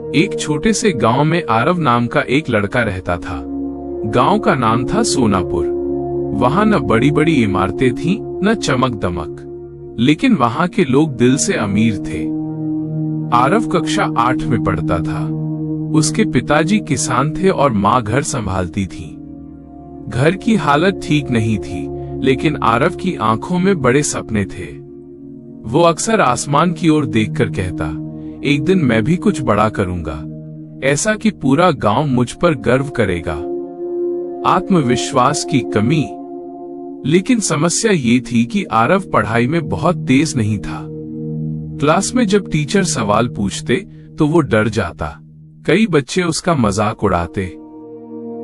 एक छोटे से गांव में आरव नाम का एक लड़का रहता था। गांव का नाम था सोनापुर। वहां न बड़ी बड़ी इमारतें थीं, न चमक दमक, लेकिन वहां के लोग दिल से अमीर थे। आरव कक्षा 8 में पढ़ता था। उसके पिताजी किसान थे और माँ घर संभालती थी। घर की हालत ठीक नहीं थी, लेकिन आरव की आंखों में बड़े सपने थे। वो अक्सर आसमान की ओर देखकर कहता, एक दिन मैं भी कुछ बड़ा करूंगा, ऐसा कि पूरा गांव मुझ पर गर्व करेगा। आत्मविश्वास की कमी। लेकिन समस्या ये थी कि आरव पढ़ाई में बहुत तेज नहीं था। क्लास में जब टीचर सवाल पूछते तो वो डर जाता। कई बच्चे उसका मजाक उड़ाते,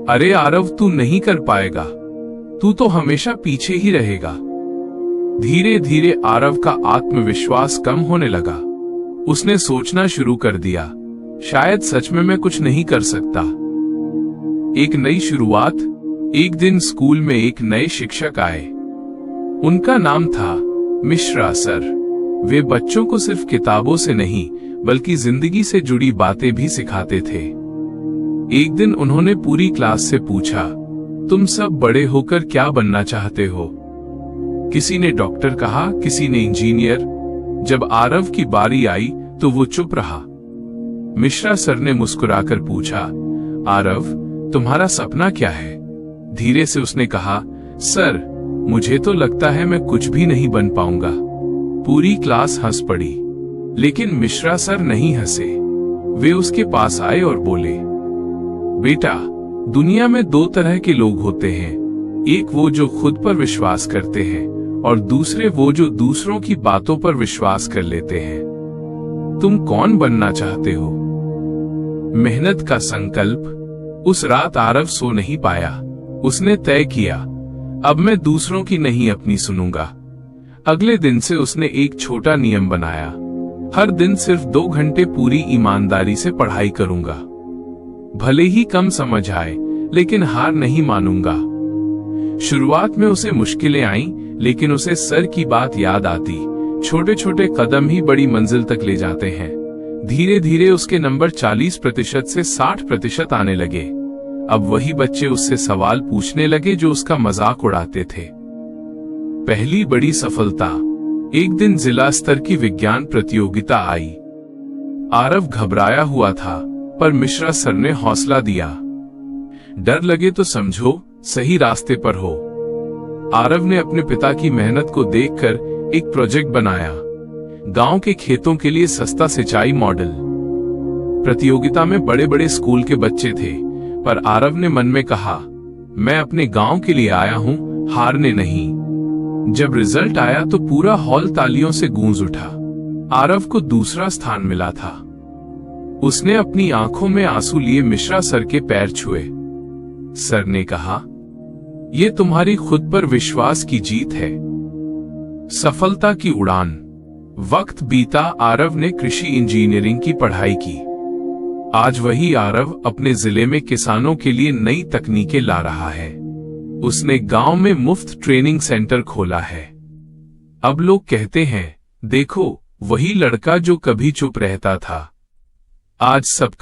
अरे आरव तू नहीं कर पाएगा, तू तो हमेशा पीछे ही रहेगा। धीरे धीरे आरव का आत्मविश्वास कम होने लगा। उसने सोचना शुरू कर दिया, शायद सच में मैं कुछ नहीं कर सकता। एक नई शुरुआत। एक दिन स्कूल में एक नए शिक्षक आए। उनका नाम था मिश्रा सर। वे बच्चों को सिर्फ किताबों से नहीं, बल्कि जिंदगी से जुड़ी बातें भी सिखाते थे। एक दिन उन्होंने पूरी क्लास से पूछा, तुम सब बड़े होकर क्या बनना चाहते हो? किसी ने डॉक्टर कहा, किसी ने इंजीनियर। जब आरव की बारी आई तो वो चुप रहा। मिश्रा सर ने मुस्कुराकर पूछा, आरव तुम्हारा सपना क्या है? धीरे से उसने कहा, सर मुझे तो लगता है मैं कुछ भी नहीं बन पाऊंगा। पूरी क्लास हंस पड़ी, लेकिन मिश्रा सर नहीं हंसे। वे उसके पास आए और बोले, बेटा दुनिया में दो तरह के लोग होते हैं, एक वो जो खुद पर विश्वास करते हैं और दूसरे वो जो दूसरों की बातों पर विश्वास कर लेते हैं। तुम कौन बनना चाहते हो? मेहनत का संकल्प। उस रात आरव सो नहीं पाया। उसने तय किया, अब मैं दूसरों की नहीं अपनी सुनूंगा। अगले दिन से उसने एक छोटा नियम बनाया, हर दिन सिर्फ 2 घंटे पूरी ईमानदारी से पढ़ाई करूंगा। भले ही कम समझ आए, लेकिन हार नहीं मानूंगा। शुरुआत में उसे मुश्किलें आईं, लेकिन उसे सर की बात याद आती, छोटे छोटे कदम ही बड़ी मंजिल तक ले जाते हैं। धीरे धीरे उसके नंबर 40% से 60% आने लगे। अब वही बच्चे उससे सवाल पूछने लगे जो उसका मजाक उड़ाते थे। पहली बड़ी सफलता। एक दिन जिला स्तर की विज्ञान प्रतियोगिता आई। आरव घबराया हुआ था, पर मिश्रा सर ने हौसला दिया, डर लगे तो समझो सही रास्ते पर हो। आरव ने अपने पिता की मेहनत को देखकर एक प्रोजेक्ट बनाया, गांव के खेतों के लिए सस्ता सिंचाई मॉडल। प्रतियोगिता में बड़े बड़े स्कूल के बच्चे थे, पर आरव ने मन में कहा, मैं अपने गांव के लिए आया हूं, हारने नहीं। जब रिजल्ट आया तो पूरा हॉल तालियों से गूंज उठा। आरव को दूसरा स्थान मिला था। उसने अपनी आंखों में आंसू लिए मिश्रा सर के पैर छुए। सर ने कहा, ये तुम्हारी खुद पर विश्वास की जीत है। सफलता की उड़ान। वक्त बीता, आरव ने कृषि इंजीनियरिंग की पढ़ाई की। आज वही आरव अपने जिले में किसानों के लिए नई तकनीकें ला रहा है। उसने गांव में मुफ्त ट्रेनिंग सेंटर खोला है। अब लोग कहते हैं, देखो वही लड़का जो कभी चुप रहता था, आज सबका